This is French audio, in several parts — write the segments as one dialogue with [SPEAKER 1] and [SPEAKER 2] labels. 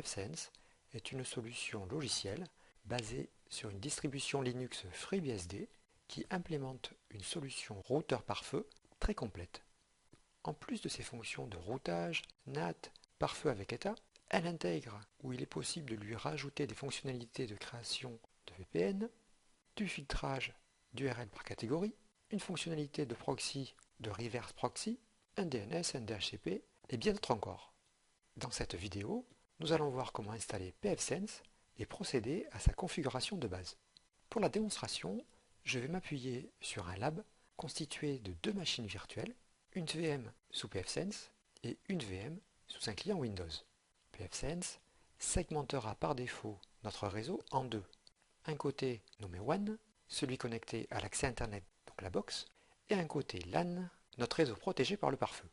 [SPEAKER 1] pfSense est une solution logicielle basée sur une distribution Linux FreeBSD qui implémente une solution routeur par feu très complète. En plus de ses fonctions de routage, NAT, pare-feu avec état, elle intègre, où il est possible de lui rajouter des fonctionnalités de création de VPN, du filtrage d'URL par catégorie, une fonctionnalité de proxy, de reverse proxy, un DNS, un DHCP et bien d'autres encore. Dans cette vidéo, nous allons voir comment installer pfSense et procéder à sa configuration de base. Pour la démonstration, je vais m'appuyer sur un lab constitué de deux machines virtuelles, une VM sous pfSense et une VM sous un client Windows. pfSense segmentera par défaut notre réseau en deux. Un côté nommé WAN, celui connecté à l'accès Internet, donc la box, et un côté LAN, notre réseau protégé par le pare-feu.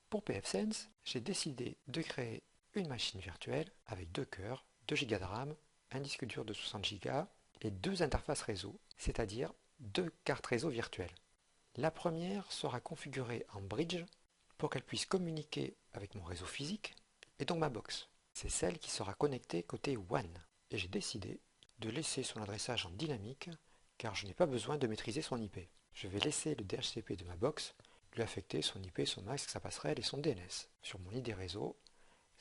[SPEAKER 1] Pour pfSense, j'ai décidé de créer une machine virtuelle avec deux cœurs, 2 Go de RAM, un disque dur de 60 Go et deux interfaces réseau, c'est-à-dire deux cartes réseau virtuelles. La première sera configurée en bridge pour qu'elle puisse communiquer avec mon réseau physique et donc ma box. C'est celle qui sera connectée côté WAN et j'ai décidé de laisser son adressage en dynamique car je n'ai pas besoin de maîtriser son IP. Je vais laisser le DHCP de ma box lui affecter son IP, son masque, sa passerelle et son DNS sur mon ID réseau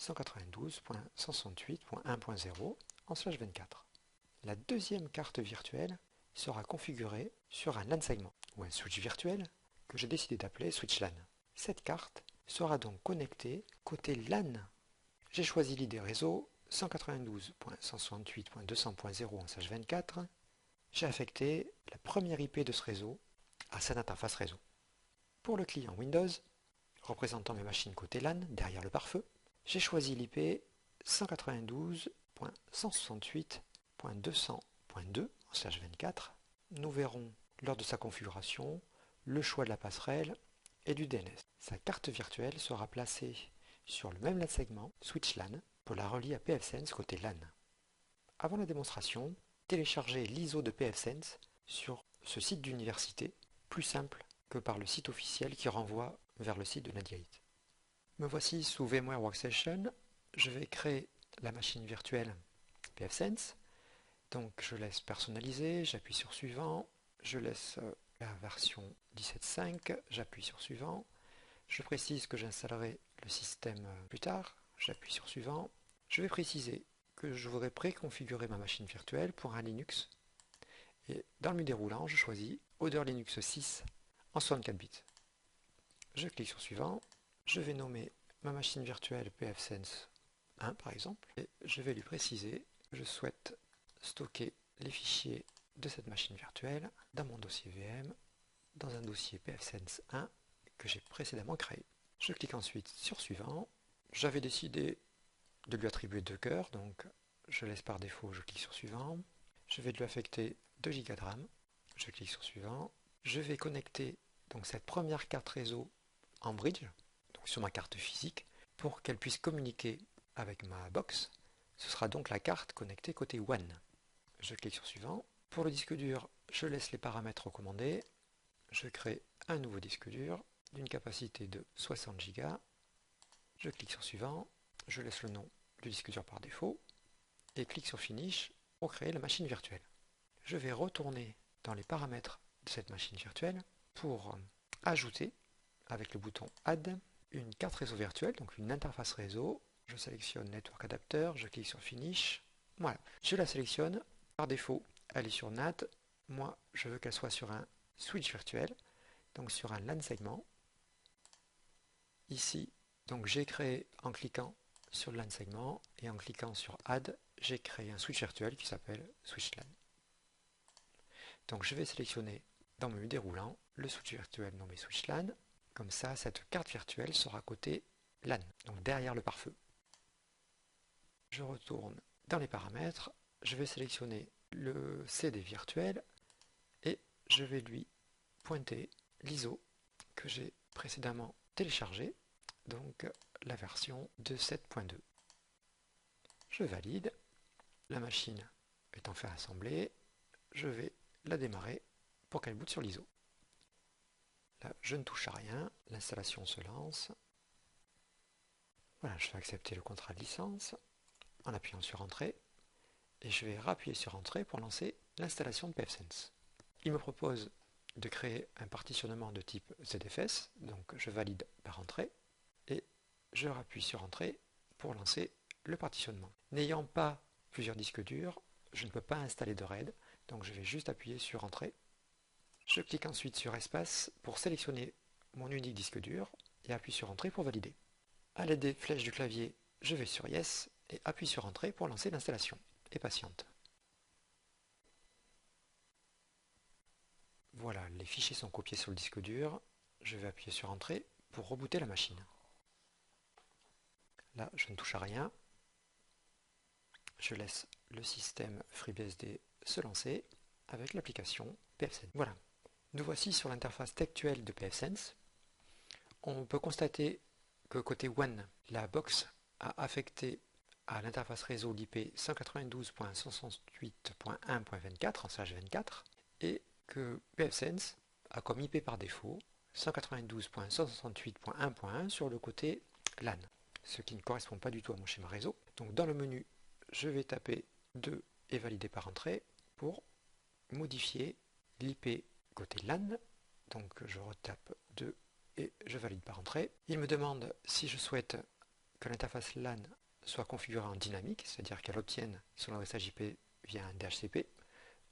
[SPEAKER 1] 192.168.1.0/24. La deuxième carte virtuelle sera configurée sur un LAN segment ou un switch virtuel que j'ai décidé d'appeler switch LAN. Cette carte sera donc connectée côté LAN. J'ai choisi l'ID réseau 192.168.200.0/24. J'ai affecté la première IP de ce réseau à cette interface réseau. Pour le client Windows, représentant mes machines côté LAN derrière le pare-feu, j'ai choisi l'IP 192.168.200.2/24. Nous verrons lors de sa configuration le choix de la passerelle et du DNS. Sa carte virtuelle sera placée sur le même LAN segment, switch LAN, pour la relier à pfSense côté LAN. Avant la démonstration, téléchargez l'ISO de pfSense sur ce site d'université, plus simple que par le site officiel qui renvoie vers le site de Nadiaït. Me voici sous VMware Workstation. Je vais créer la machine virtuelle pfSense. Donc je laisse personnaliser, j'appuie sur suivant, je laisse la version 17.5, j'appuie sur suivant. Je précise que j'installerai le système plus tard, j'appuie sur suivant. Je vais préciser que je voudrais préconfigurer ma machine virtuelle pour un Linux. Et dans le menu déroulant, je choisis Oder Linux 6 en 64 bits. Je clique sur suivant. Je vais nommer ma machine virtuelle pfSense 1 par exemple. Et je vais lui préciser que je souhaite stocker les fichiers de cette machine virtuelle dans mon dossier VM, dans un dossier pfSense 1 que j'ai précédemment créé. Je clique ensuite sur suivant. J'avais décidé de lui attribuer deux cœurs, donc je laisse par défaut, je clique sur suivant. Je vais lui affecter 2 Go de RAM. Je clique sur suivant. Je vais connecter donc cette première carte réseau en bridge, donc sur ma carte physique, pour qu'elle puisse communiquer avec ma box. Ce sera donc la carte connectée côté WAN. Je clique sur suivant. Pour le disque dur, je laisse les paramètres recommandés. Je crée un nouveau disque dur d'une capacité de 60 Go. Je clique sur suivant. Je laisse le nom du disque dur par défaut et clique sur Finish pour créer la machine virtuelle. Je vais retourner dans les paramètres de cette machine virtuelle pour ajouter avec le bouton Add une carte réseau virtuelle, donc une interface réseau. Je sélectionne Network Adapter, je clique sur Finish. Voilà, je la sélectionne. Par défaut, elle est sur NAT. Moi, je veux qu'elle soit sur un switch virtuel, donc sur un LAN segment. Ici, donc j'ai créé en cliquant sur le LAN segment et en cliquant sur Add, j'ai créé un switch virtuel qui s'appelle Switch LAN. Donc je vais sélectionner dans mon menu déroulant le switch virtuel nommé Switch LAN. Comme ça, cette carte virtuelle sera côté LAN, donc derrière le pare-feu. Je retourne dans les paramètres, je vais sélectionner le CD virtuel et je vais lui pointer l'ISO que j'ai précédemment téléchargé, donc la version de 7.2. Je valide, la machine est enfin assemblée, je vais la démarrer pour qu'elle boote sur l'ISO. Là, je ne touche à rien, l'installation se lance. Voilà, je vais accepter le contrat de licence. en appuyant sur Entrée et je vais rappuyer sur Entrée pour lancer l'installation de pfSense. Il me propose de créer un partitionnement de type ZFS, donc je valide par Entrée et je rappuie sur Entrée pour lancer le partitionnement. N'ayant pas plusieurs disques durs, je ne peux pas installer de RAID, donc je vais juste appuyer sur Entrée. Je clique ensuite sur Espace pour sélectionner mon unique disque dur et appuie sur Entrée pour valider. À l'aide des flèches du clavier, je vais sur Yes et appuie sur Entrée pour lancer l'installation et patiente. Voilà, les fichiers sont copiés sur le disque dur. Je vais appuyer sur Entrée pour rebooter la machine. Là, je ne touche à rien. Je laisse le système FreeBSD se lancer avec l'application pfSense. Voilà, nous voici sur l'interface textuelle de pfSense. On peut constater que côté WAN, la box a affecté à l'interface réseau l'IP 192.168.1.24 en /24 et que pfSense a comme IP par défaut 192.168.1.1 sur le côté LAN, ce qui ne correspond pas du tout à mon schéma réseau. Donc dans le menu, je vais taper 2 et valider par entrée pour modifier l'IP côté LAN. Donc je retape 2 et je valide par entrée. Il me demande si je souhaite que l'interface LAN soit configurée en dynamique, c'est-à-dire qu'elle obtienne son adressage IP via un DHCP.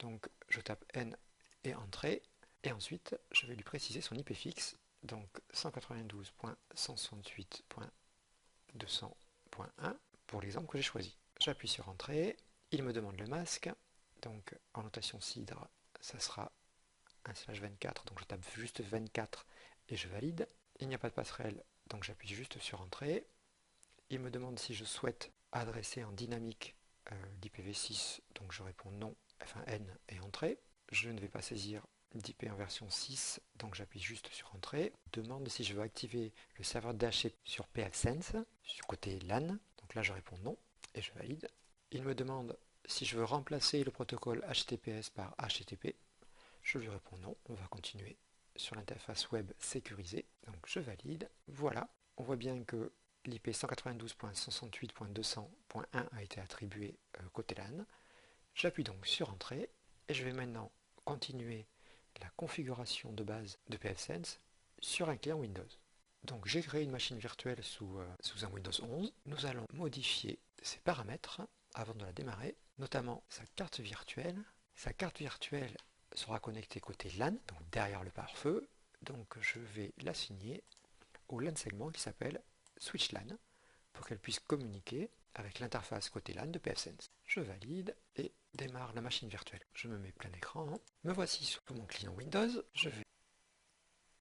[SPEAKER 1] Donc je tape N et entrée, et ensuite je vais lui préciser son IP fixe, donc 192.168.200.1 pour l'exemple que j'ai choisi. J'appuie sur entrée, il me demande le masque, donc en notation CIDR, ça sera 1/24, donc je tape juste 24 et je valide. Il n'y a pas de passerelle, donc j'appuie juste sur entrée. Il me demande si je souhaite adresser en dynamique l'IPv6, donc je réponds non, enfin N et entrée. Je ne vais pas saisir d'IP en version 6, donc j'appuie juste sur entrée. Demande si je veux activer le serveur DHCP sur pfSense, sur côté LAN, donc là je réponds non et je valide. Il me demande si je veux remplacer le protocole HTTPS par HTTP. Je lui réponds non, on va continuer sur l'interface web sécurisée, donc je valide. Voilà, on voit bien que l'IP 192.168.200.1 a été attribué côté LAN. J'appuie donc sur entrée et je vais maintenant continuer la configuration de base de pfSense sur un client Windows. Donc j'ai créé une machine virtuelle sous un Windows 11. Nous allons modifier ses paramètres avant de la démarrer, notamment sa carte virtuelle. Sa carte virtuelle sera connectée côté LAN, donc derrière le pare-feu. Donc je vais l'assigner au LAN segment qui s'appelle Switch LAN pour qu'elle puisse communiquer avec l'interface côté LAN de pfSense. Je valide et démarre la machine virtuelle. Je me mets plein écran. Me voici sur mon client Windows. Je vais,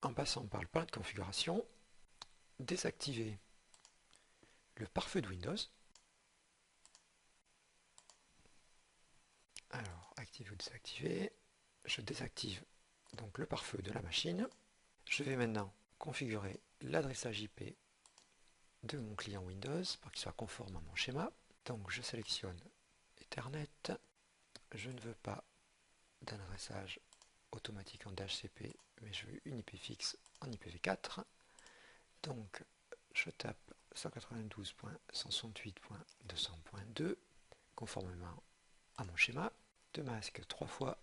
[SPEAKER 1] en passant par le panneau de configuration, désactiver le pare-feu de Windows. Alors, activer ou désactiver. Je désactive donc le pare-feu de la machine. Je vais maintenant configurer l'adressage IP de mon client Windows pour qu'il soit conforme à mon schéma. Donc je sélectionne Ethernet. Je ne veux pas d'un adressage automatique en DHCP, mais je veux une IP fixe en IPv4. Donc je tape 192.168.200.2 conformément à mon schéma. De masque 3 fois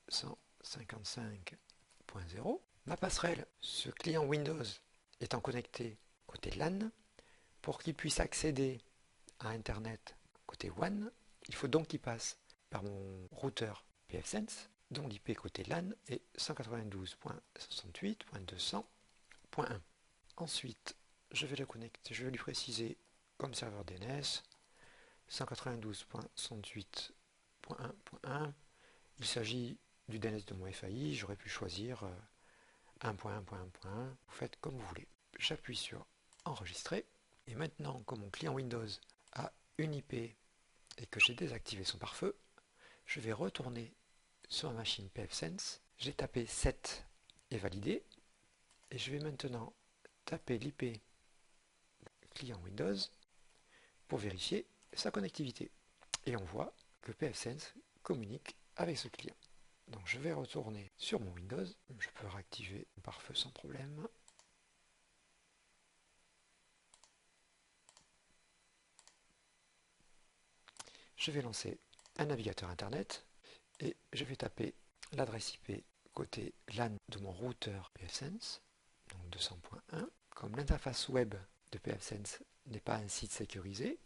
[SPEAKER 1] 255.0. Ma passerelle, ce client Windows étant connecté côté LAN, pour qu'il puisse accéder à Internet côté WAN, il faut donc qu'il passe par mon routeur pfSense, dont l'IP côté LAN est 192.168.200.1. Ensuite, je vais le connecter, je vais lui préciser comme serveur DNS 192.168.1.1. Il s'agit du DNS de mon FAI, j'aurais pu choisir 1.1.1.1, vous faites comme vous voulez. J'appuie sur enregistrer et maintenant que mon client Windows a une IP et que j'ai désactivé son pare-feu, je vais retourner sur ma machine pfSense. J'ai tapé 7 et validé et je vais maintenant taper l'IP client Windows pour vérifier sa connectivité. Et on voit que pfSense communique avec ce client. Donc je vais retourner sur mon Windows. Je peux réactiver le pare-feu sans problème. je vais lancer un navigateur internet et je vais taper l'adresse IP côté LAN de mon routeur pfSense, donc 200.1. Comme l'interface web de pfSense n'est pas un site sécurisé,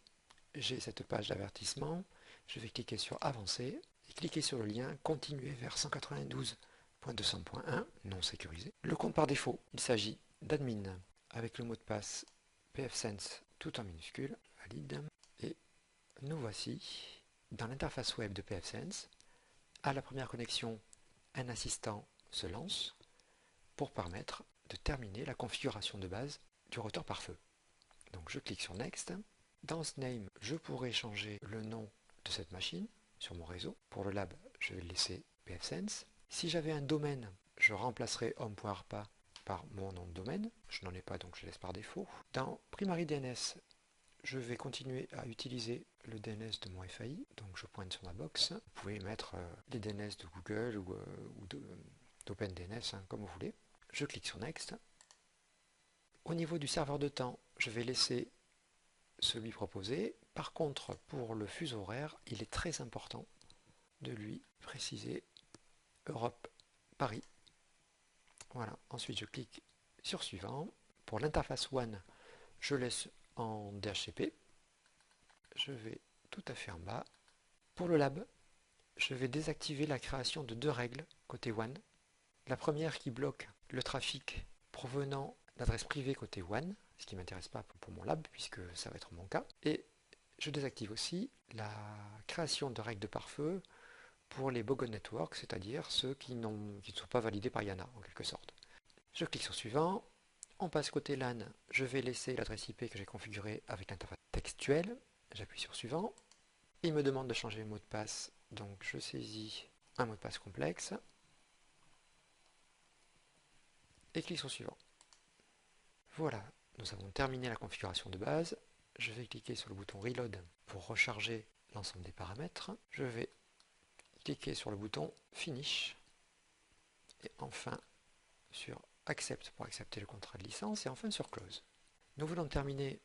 [SPEAKER 1] j'ai cette page d'avertissement, je vais cliquer sur Avancer et cliquer sur le lien Continuer vers 192.200.1 non sécurisé. Le compte par défaut, il s'agit d'admin avec le mot de passe pfSense tout en minuscule, valide, et nous voici dans l'interface web de pfSense. À la première connexion, un assistant se lance pour permettre de terminer la configuration de base du routeur pare-feu. Donc je clique sur Next. Dans ce name, je pourrais changer le nom de cette machine sur mon réseau. Pour le lab, je vais laisser pfSense. Si j'avais un domaine, je remplacerai home.arpa par mon nom de domaine. Je n'en ai pas, donc je laisse par défaut. Dans Primary DNS, je vais continuer à utiliser le DNS de mon FAI. Donc je pointe sur ma box. Vous pouvez mettre les DNS de Google ou d'OpenDNS, comme vous voulez. Je clique sur Next. Au niveau du serveur de temps, je vais laisser celui proposé. Par contre, pour le fuseau horaire, il est très important de lui préciser Europe, Paris. Voilà, ensuite je clique sur Suivant. Pour l'interface WAN, je laisse en DHCP. Je vais tout à fait en bas. Pour le lab, je vais désactiver la création de deux règles côté WAN. La première qui bloque le trafic provenant d'adresse privée côté WAN, ce qui ne m'intéresse pas pour mon lab puisque ça va être mon cas. Et je désactive aussi la création de règles de pare-feu pour les bogon networks, c'est-à-dire ceux qui ne sont pas validés par IANA en quelque sorte. Je clique sur Suivant. On passe côté LAN, je vais laisser l'adresse IP que j'ai configurée avec l'interface textuelle. J'appuie sur Suivant. Il me demande de changer le mot de passe, donc je saisis un mot de passe complexe et clique sur Suivant. Voilà, nous avons terminé la configuration de base. Je vais cliquer sur le bouton Reload pour recharger l'ensemble des paramètres. Je vais cliquer sur le bouton Finish et enfin sur Accept pour accepter le contrat de licence et enfin sur Close. Nous venons de terminer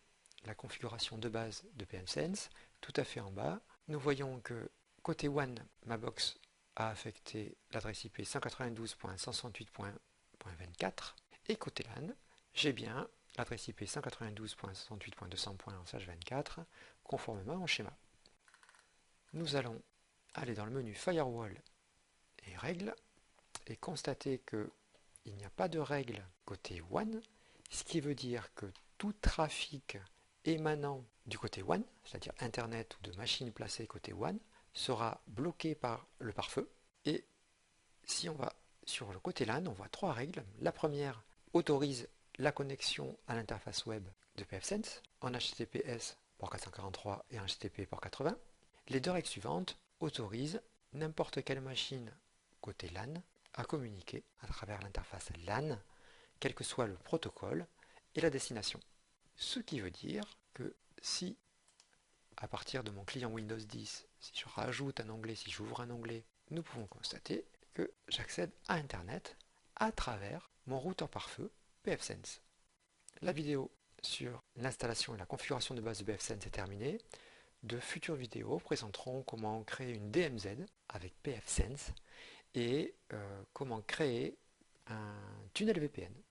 [SPEAKER 1] la configuration de base de pfSense. Tout à fait en bas, nous voyons que côté WAN, ma box a affecté l'adresse IP 192.168.24 et côté LAN, j'ai bien l'adresse IP 192.168.200.24 conformément au schéma. Nous allons aller dans le menu Firewall et Règles et constater qu'il n'y a pas de règle côté WAN, ce qui veut dire que tout trafic émanant du côté WAN, c'est-à-dire Internet ou de machines placées côté WAN, sera bloqué par le pare-feu. Et si on va sur le côté LAN, on voit trois règles. La première autorise la connexion à l'interface web de pfSense en HTTPS port 443 et en HTTP port 80. Les deux règles suivantes autorisent n'importe quelle machine côté LAN à communiquer à travers l'interface LAN, quel que soit le protocole et la destination. Ce qui veut dire que si, à partir de mon client Windows 10, si je rajoute un onglet, si j'ouvre un onglet, nous pouvons constater que j'accède à Internet à travers mon routeur pare-feu pfSense. La vidéo sur l'installation et la configuration de base de pfSense est terminée. De futures vidéos présenteront comment créer une DMZ avec pfSense et comment créer un tunnel VPN.